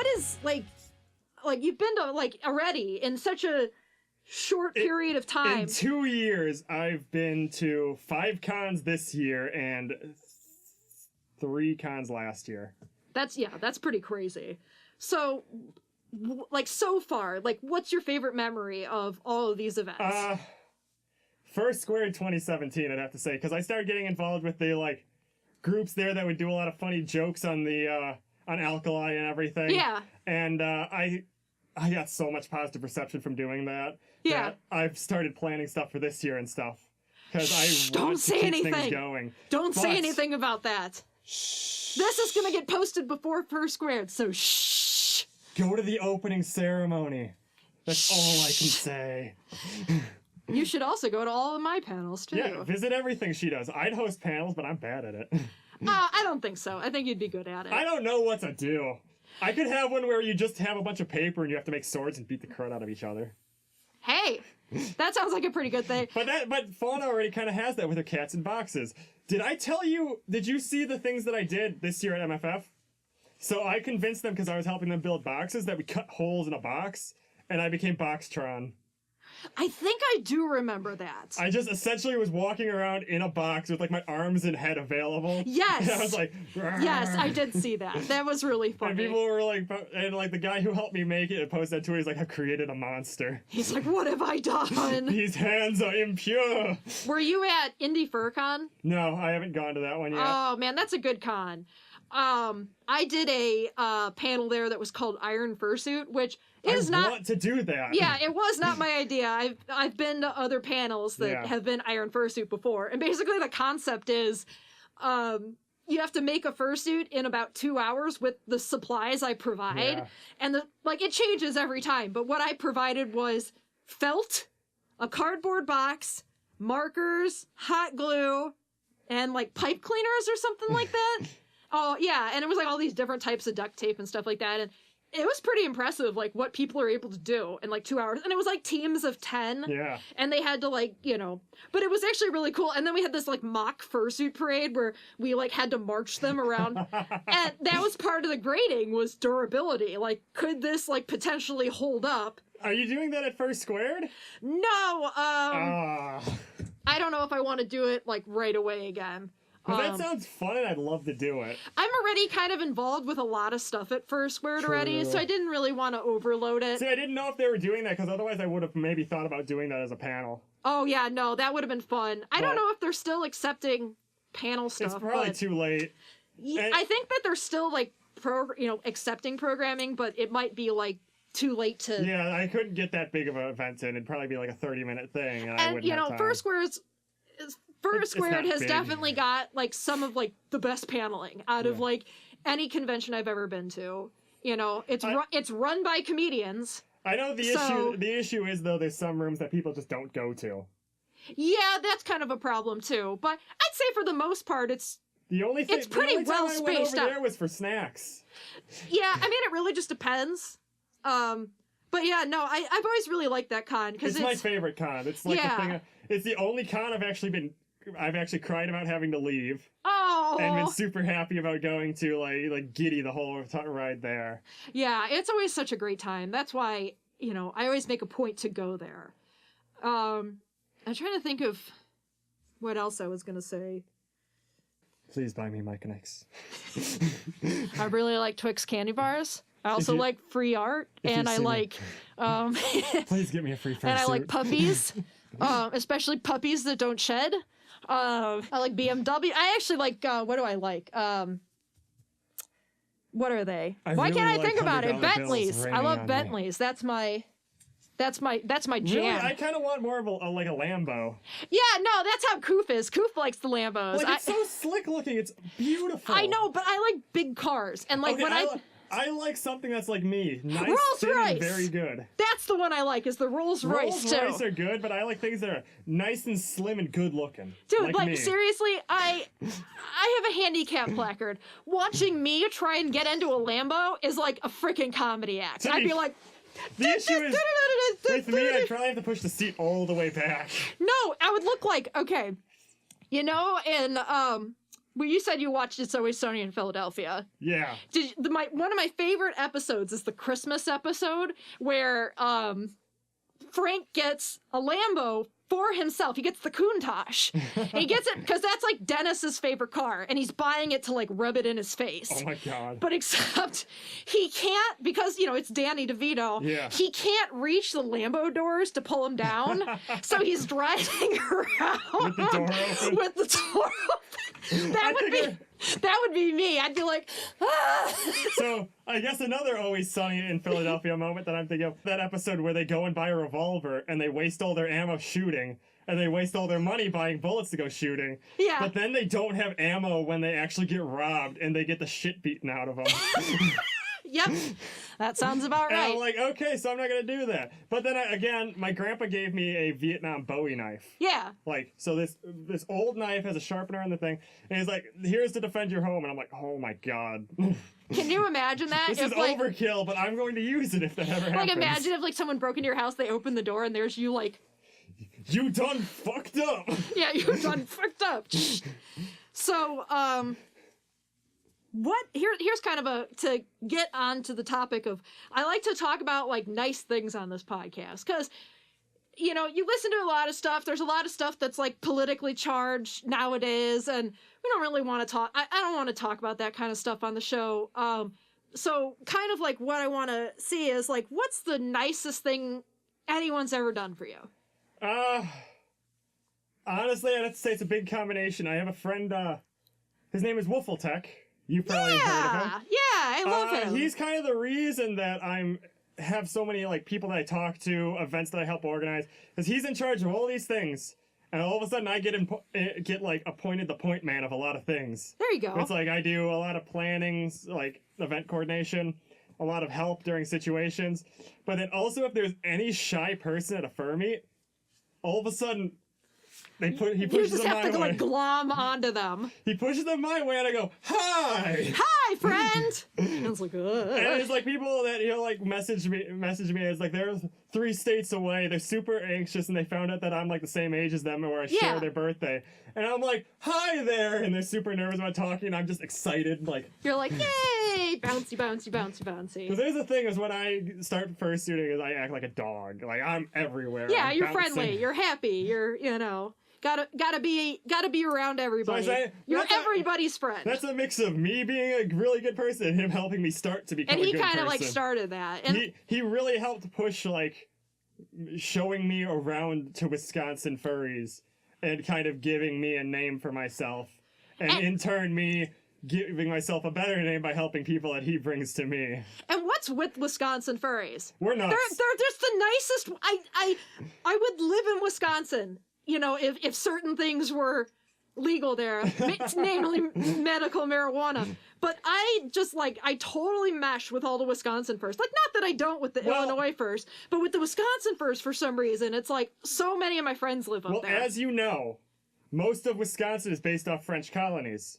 what is, like, you've been to, like, already in such a short period of time. In 2 years, I've been to 5 cons this year and 3 cons last year. That's pretty crazy. So, like, so far, like, what's your favorite memory of all of these events? First Squared 2017, I'd have to say, because I started getting involved with the, like, groups there that would do a lot of funny jokes on the, on Alkali and everything. Yeah. And, I got so much positive reception from doing that. Yeah. That I've started planning stuff for this year and stuff. Because I don't want say to keep anything. things going. Don't say anything about that. Shh. This is going to get posted before First Squared, so shh. Go to the opening ceremony. That's all I can say. You should also go to all of my panels, too. Yeah, visit everything she does. I'd host panels, but I'm bad at it. I don't think so. I think you'd be good at it. I don't know what to do. I could have one where you just have a bunch of paper and you have to make swords and beat the crud out of each other. Hey, that sounds like a pretty good thing. But Fauna already kind of has that with her cats in boxes. Did you see the things that I did this year at MFF? So I convinced them, because I was helping them build boxes, that we cut holes in a box, and I became Boxtron. I think I do remember that. I just essentially was walking around in a box with, like, my arms and head available. Yes! And I was like, "Rrr." Yes, I did see that. That was really funny. And people were like, and like the guy who helped me make it posted that to me, he's like, I've created a monster. He's like, what have I done? These hands are impure. Were you at Indie FurCon? No, I haven't gone to that one yet. Oh man, that's a good con. I did a panel there that was called Iron Fursuit, which is not... I want to do that. Yeah, it was not my idea. I've been to other panels that have been Iron Fursuit before, and basically the concept is, you have to make a fursuit in about 2 hours with the supplies I provide, and it changes every time. But what I provided was felt, a cardboard box, markers, hot glue, and like pipe cleaners or something like that. Oh, yeah, and it was like all these different types of duct tape and stuff like that, and it was pretty impressive, like, what people are able to do in, like, 2 hours. And it was, like, teams of 10. Yeah. And they had to, like, but it was actually really cool. And then we had this, like, mock fursuit parade where we, like, had to march them around. And that was part of the grading, was durability. Like, could this, like, potentially hold up? Are you doing that at First Squared? No, I don't know if I want to do it, like, right away again. That sounds fun, and I'd love to do it. I'm already kind of involved with a lot of stuff at First Squared already, so I didn't really want to overload it. See, I didn't know if they were doing that, because otherwise I would have maybe thought about doing that as a panel. Oh, yeah, no, that would have been fun. I don't know if they're still accepting panel stuff. It's probably too late. I think that they're still, like, accepting programming, but it might be, like, too late to... Yeah, I couldn't get that big of an event in. It'd probably be, like, a 30-minute thing, and I wouldn't have time. First Squared has definitely got, like, some of, like, the best paneling out of, like, any convention I've ever been to. It's run by comedians. I know the issue is, though, there's some rooms that people just don't go to. Yeah, that's kind of a problem, too. But I'd say for the most part, it's pretty well spaced out. The only time I went over there was for snacks. Yeah, I mean, it really just depends. But yeah, no, I've always really liked that con. It's my favorite con. It's like the thing. It's the only con I've actually cried about having to leave. Oh! And been super happy about going to, like giddy the whole ride there. Yeah, it's always such a great time. That's why, I always make a point to go there. I'm trying to think of what else I was going to say. Please buy me Mike and X. I really like Twix candy bars. I also like free art, and I like... Please get me a free fursuit. And I like puppies, especially puppies that don't shed. I like BMW. I actually like, what do I like? What are they? Why can't I think about it? Bentleys. I love Bentleys. That's my jam. Really? I kind of want more of a Lambo. Yeah, no, that's how Koof is. Koof likes the Lambos. Like, it's so slick looking. It's beautiful. I know, but I like big cars. And like when I like something that's like me. Nice, Rolls-Royce. Very good. That's the one I like, is the Rolls-Royce, too. Rolls-Royce are good, but I like things that are nice and slim and good looking. Dude, like seriously, I have a handicap placard. Watching me try and get into a Lambo is like a freaking comedy act. I'd be like... The issue is, with me, I'd probably have to push the seat all the way back. No, I would look like, okay, in you said you watched It's Always Sunny in Philadelphia. Yeah. One of my favorite episodes is the Christmas episode where Frank gets a Lambo for himself. He gets the Countach. He gets it because that's like Dennis's favorite car, and he's buying it to like rub it in his face. Oh my God. But except he can't, because it's Danny DeVito. Yeah. He can't reach the Lambo doors to pull him down, so he's driving around with the door open. With the door open. That would be me. I'd be like, ah. So I guess another Always Sunny in Philadelphia moment that I'm thinking of, that episode where they go and buy a revolver and they waste all their ammo shooting, and they waste all their money buying bullets to go shooting. Yeah. But then they don't have ammo when they actually get robbed and they get the shit beaten out of them. Yep, that sounds about right. And I'm like, okay, so I'm not gonna do that. But then again, my grandpa gave me a Vietnam Bowie knife. Yeah. Like, so this old knife has a sharpener on the thing, and he's like, here's to defend your home. And I'm like, oh my God. Can you imagine that? This is overkill, but I'm going to use it if that ever happens. Like, imagine if someone broke into your house, they opened the door, and there's you like, you done fucked up. Yeah, you done fucked up. So, here's kind of to get onto the topic of, I like to talk about like nice things on this podcast, because you listen to a lot of stuff. There's a lot of stuff that's like politically charged nowadays, and we don't really want to talk. I don't want to talk about that kind of stuff on the show. So kind of like what I want to see is like, what's the nicest thing anyone's ever done for you? Honestly, I'd have to say it's a big combination. I have a friend, his name is Wolfeltech. You've probably heard of him. Yeah, I love him. He's kind of the reason that have so many like people that I talk to, events that I help organize, because he's in charge of all these things, and all of a sudden I get like appointed the point man of a lot of things. There you go. It's like I do a lot of planning, like event coordination, a lot of help during situations, but then also if there's any shy person at a fur meet, all of a sudden he pushes them my way. You just have to like glom onto them. He pushes them my way, and I go, "Hi, hi, friend." And it's like, ugh. And it's like people that he'll like message me. It's like they're 3 states away. They're super anxious, and they found out that I'm like the same age as them, or I share their birthday. And I'm like, "Hi there," and they're super nervous about talking. And I'm just excited, like you're like, "Yay, bouncy, bouncy, bouncy, bouncy." Because there's the thing is when I start fursuiting, is I act like a dog. Like I'm everywhere. Yeah, I'm you're bouncing. Friendly. You're happy. You're Gotta be around everybody. So you're everybody's friend. That's a mix of me being a really good person and him helping me start to become a good person. And he kind of like started that. And he really helped push like showing me around to Wisconsin furries and kind of giving me a name for myself. And in turn me giving myself a better name by helping people that he brings to me. And what's with Wisconsin furries? We're nuts. They're just the nicest. I would live in Wisconsin. If certain things were legal there, namely medical marijuana. But I totally mesh with all the Wisconsin furs. Like, not that I don't with the Illinois furs, but with the Wisconsin furs for some reason. It's like so many of my friends live up there. Well, as you know, most of Wisconsin is based off French colonies.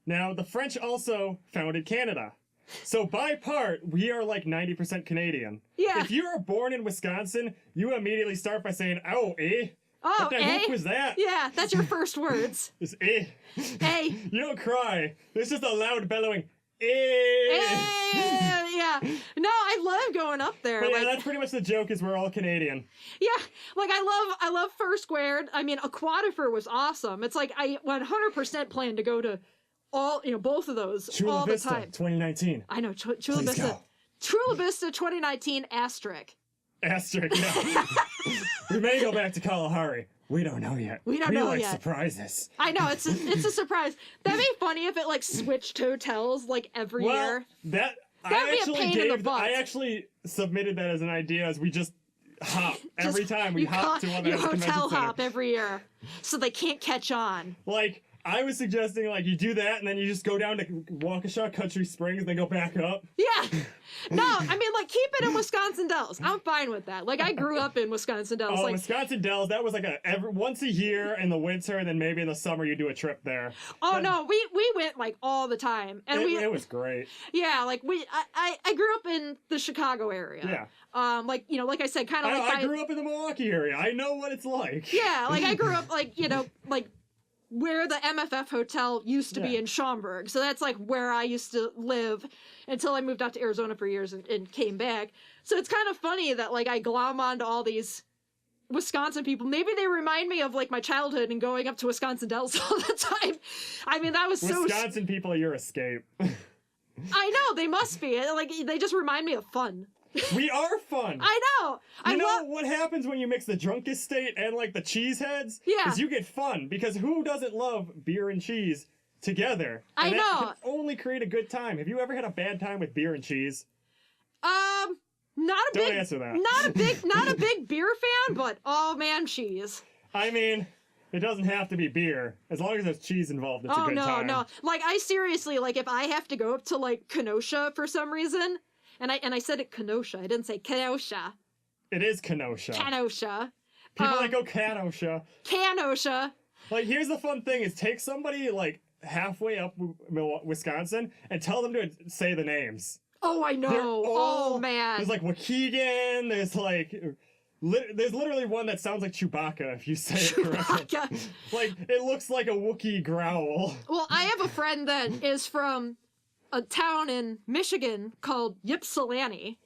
Now, the French also founded Canada. So by part, we are like 90% Canadian. Yeah. If you are born in Wisconsin, you immediately start by saying, "Oh, eh?" Oh, what the heck was that? Yeah, that's your first words. It's eh. Eh. You don't cry. It's just a loud bellowing eh. Eh. Yeah. No, I love going up there. But yeah, that's pretty much the joke, is we're all Canadian. Yeah, like I love Fur Squared. I mean, Aquatifur was awesome. It's like I 100% plan to go to all, both of those Chula all Vista, the time. 2019. I know, Chula Vista. Chula Vista 2019 asterisk. Asterisk, no. We may go back to Kalahari. We don't know yet. We know yet. We like surprises. I know, it's a surprise. That'd be funny if it like switched hotels like every year. That'd be a pain in the butt. I actually submitted that as an idea, as we just hop every time we hop to one of those convention centers. You hotel hop every year, so they can't catch on. Like, I was suggesting, like, you do that, and then you just go down to Waukesha Country Springs, and then go back up. Yeah. No, I mean, like, keep it in Wisconsin Dells. I'm fine with that. Like, I grew up in Wisconsin Dells. Oh, Wisconsin Dells, that was like once a year in the winter, and then maybe in the summer you do a trip there. Oh, no, we went, like, all the time. And it was great. Yeah, like, I grew up in the Chicago area. Yeah. Like, like I said, kind of like... I grew up in the Milwaukee area. I know what it's like. Yeah, like, I grew up, like, like... where the MFF hotel used to be in Schaumburg. So that's like where I used to live until I moved out to Arizona for years and came back. So it's kind of funny that like I glom onto all these Wisconsin people. Maybe they remind me of like my childhood and going up to Wisconsin Dells all the time. I mean, that was Wisconsin people are your escape. I know, they must be. Like, they just remind me of fun. We are fun. I know. You know what happens when you mix the drunkest state and like the cheeseheads? Yeah. Is you get fun, because who doesn't love beer and cheese together? I And know. that can only create a good time. Have you ever had a bad time with beer and cheese? Don't answer that. Not a big beer fan, but oh man, cheese. I mean, it doesn't have to be beer. As long as there's cheese involved, it's a good time. No. Like, I seriously, like, if I have to go up to, like, Kenosha for some reason, and I said it Kenosha, I didn't say Kenosha. It is Kenosha. Kenosha. People that go Kenosha. Kenosha. Like, here's the fun thing, is take somebody, like, halfway up Wisconsin and tell them to say the names. Oh, I know. Oh, man. There's, like, Waukegan, there's, like... there's literally one that sounds like Chewbacca, if you say it correctly. Like, it looks like a Wookiee growl. Well, I have a friend that is from a town in Michigan called Ypsilanti.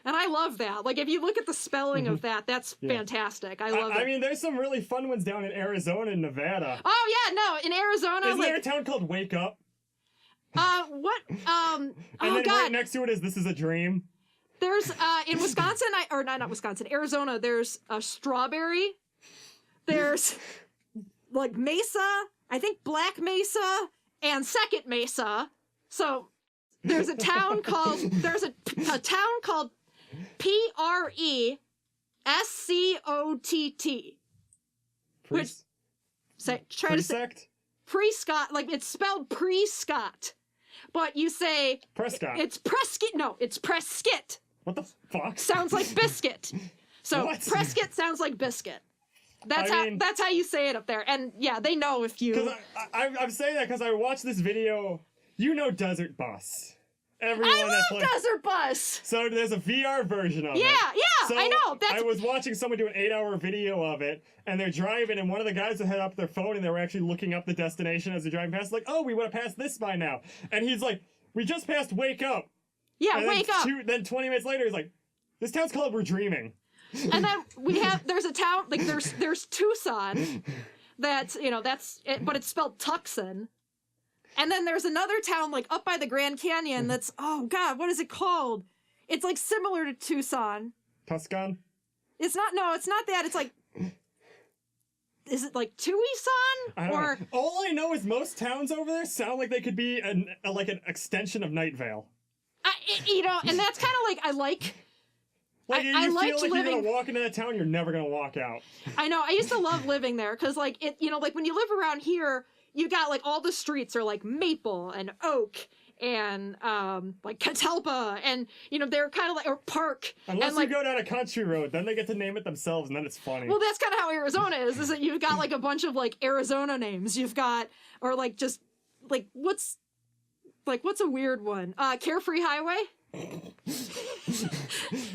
And I love that. Like, if you look at the spelling of that, that's fantastic. I love it. I mean, there's some really fun ones down in Arizona and Nevada. Oh, yeah, no, in Arizona, Isn't there a town called Wake Up? What? And then right next to it is This Is a Dream. There's, in Wisconsin, not Wisconsin, Arizona, there's a Strawberry. There's, like, Mesa, I think Black Mesa, and Second Mesa. So, there's a town called, Prescott. Which, try to say, Prescott, like, it's spelled Prescott. But you say... Prescott. It's Prescott. No, it's Prescott. What the fuck? Sounds like biscuit. So What? Prescott sounds like biscuit. That's how you say it up there. And yeah, they know if you... Because I'm saying that because I watched this video. You know Desert Bus. I love Desert Bus! So there's a VR version of it. Yeah, So I know. I was watching someone do an 8-hour video of it, and they're driving, and one of the guys had up their phone, and they were actually looking up the destination as they're driving past, like, oh, we would have passed this by now. And he's like, we just passed Wake Up. Yeah, and Wake Up. Then 20 minutes later, he's like, this town's called We're Dreaming. And then there's a town, like, there's Tucson, that's, but it's spelled Tucson. And then there's another town, like, up by the Grand Canyon that's, oh, God, what is it called? It's, like, similar to Tucson. Tucson? It's not that. It's, like, is it, like, Tucson? I don't know. All I know is most towns over there sound like they could be like an extension of Night Vale. And that's kind of, like, I like you feel like living... you're gonna walk into that town, you're never gonna walk out. I know, I used to love living there, because, like, like, when you live around here... You got, like, all the streets are, like, Maple and Oak and, like, Catalpa and, they're kind of like, or Park. Unless you go down a country road, then they get to name it themselves, and then it's funny. Well, that's kind of how Arizona is that you've got, like, a bunch of, like, Arizona names. You've got, or, like, just, like, what's a weird one? Carefree Highway?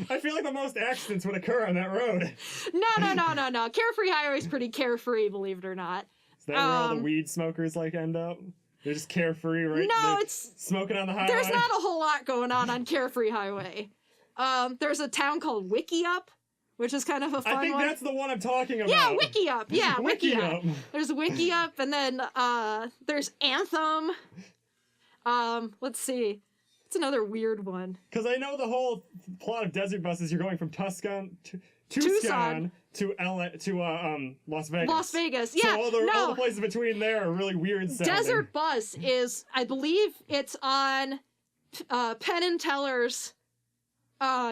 I feel like the most accidents would occur on that road. No. Carefree Highway's pretty carefree, believe it or not. Is that where all the weed smokers, like, end up? They're just carefree, right? No, it's... smoking on the highway? There's not a whole lot going on Carefree Highway. There's a town called Wickiup, which is kind of a fun one. I think that's the one I'm talking about. Yeah, Wickiup. Yeah, Wickiup. There's Wickiup, and then, there's Anthem. Let's see. It's another weird one. Because I know the whole plot of Desert Bus is you're going from Tucson to Las Vegas. Las Vegas, yeah. So all the places between there are really weird sounding. Desert Bus is, I believe it's on Penn and Teller's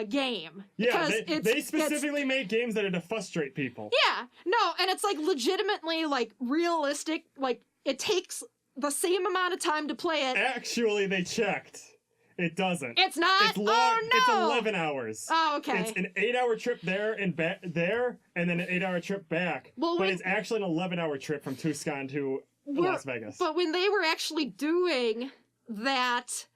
game. Yeah, they specifically make games that are to frustrate people. Yeah, no, and it's like legitimately like realistic, like it takes the same amount of time to play it. Actually, they checked. It doesn't. It's not? It's long. Oh, no! It's 11 hours. Oh, okay. It's an 8-hour trip there and there, and then an 8-hour trip back. But it's actually an 11-hour trip from Tucson to Las Vegas. But when they were actually doing that,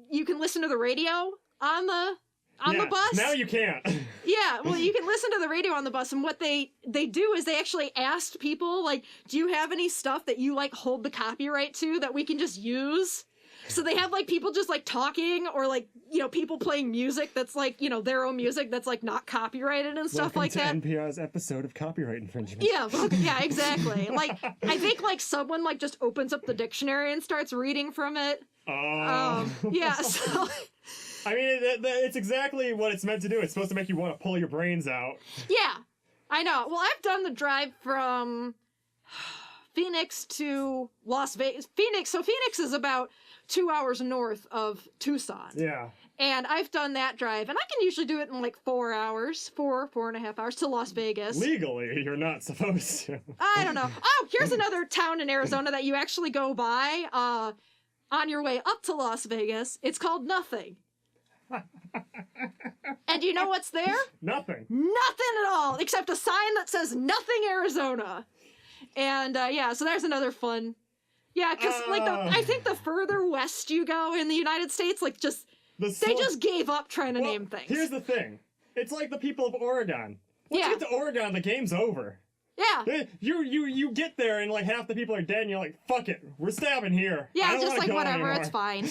you can listen to the radio on the on the bus. Now you can't. Yeah, well, you can listen to the radio on the bus, and what they do is they actually asked people, like, do you have any stuff that you, like, hold the copyright to that we can just use? So they have, like, people just, like, talking, or, like, you know, people playing music that's, like, you know, their own music that's, like, not copyrighted and stuff like that. Welcome to NPR's episode of copyright infringement. Yeah, yeah, exactly. Like, I think, like, someone, like, just opens up the dictionary and starts reading from it. Oh. Yeah, so... I mean, it's exactly what it's meant to do. It's supposed to make you want to pull your brains out. Yeah, I know. Well, I've done the drive from Phoenix to Las Vegas. Phoenix is about 2 hours north of Tucson. Yeah. And I've done that drive, and I can usually do it in like 4 hours, 4.5 hours to Las Vegas. Legally, you're not supposed to. I don't know. Oh, here's another town in Arizona that you actually go by on your way up to Las Vegas. It's called Nothing. And you know what's there? Nothing. Nothing at all, except a sign that says Nothing Arizona. And yeah, so there's another fun. Yeah, because like I think the further west you go in the United States, like they just gave up trying to name things. Here's the thing. It's like the people of Oregon. Once you get to Oregon, the game's over. Yeah. You get there and like half the people are dead and you're like, fuck it, we're stabbing here. Yeah, just like whatever, it's fine.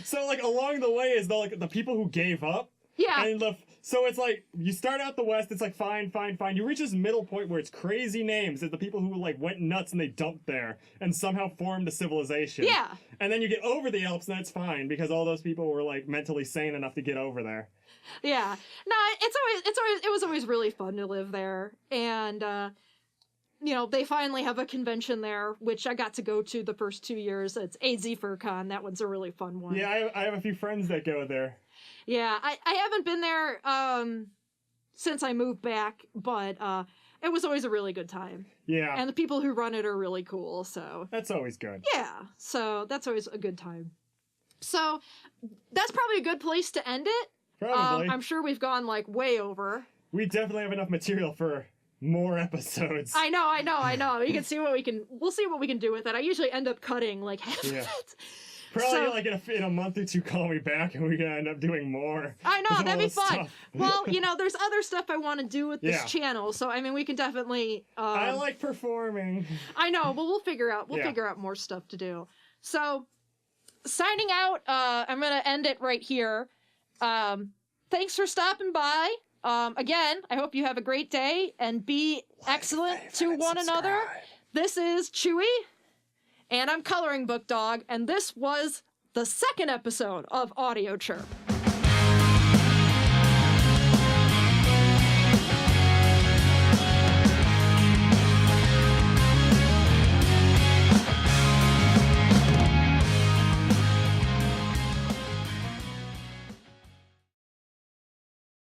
So like along the way is the people who gave up. Yeah. And so it's like you start out the west, it's like fine. You reach this middle point where it's crazy names. It's the people who like went nuts and they dumped there and somehow formed a civilization. Yeah. And then you get over the Alps and that's fine because all those people were like mentally sane enough to get over there. Yeah. No, it was always really fun to live there. And you know, they finally have a convention there, which I got to go to the first 2 years. It's AWDioChirp. That one's a really fun one. Yeah, I have a few friends that go there. Yeah, I haven't been there since I moved back, but it was always a really good time. Yeah. And the people who run it are really cool, so... That's always good. Yeah, so that's always a good time. So, that's probably a good place to end it. Probably. I'm sure we've gone, like, way over. We definitely have enough material for more episodes. I know. You can see we'll see what we can do with it. I usually end up cutting, like, half of it. Probably like in a month or two, call me back and we can end up doing more. I know, that'd be fun. Well, you know, there's other stuff I want to do with this channel, so I mean, we can definitely. I like performing. I know, but we'll figure out more stuff to do. So, signing out. I'm gonna end it right here. Thanks for stopping by. Again, I hope you have a great day and be excellent to one another. This is Chewy. And I'm Coloring Book Dog, and this was the second episode of AWDioChirp.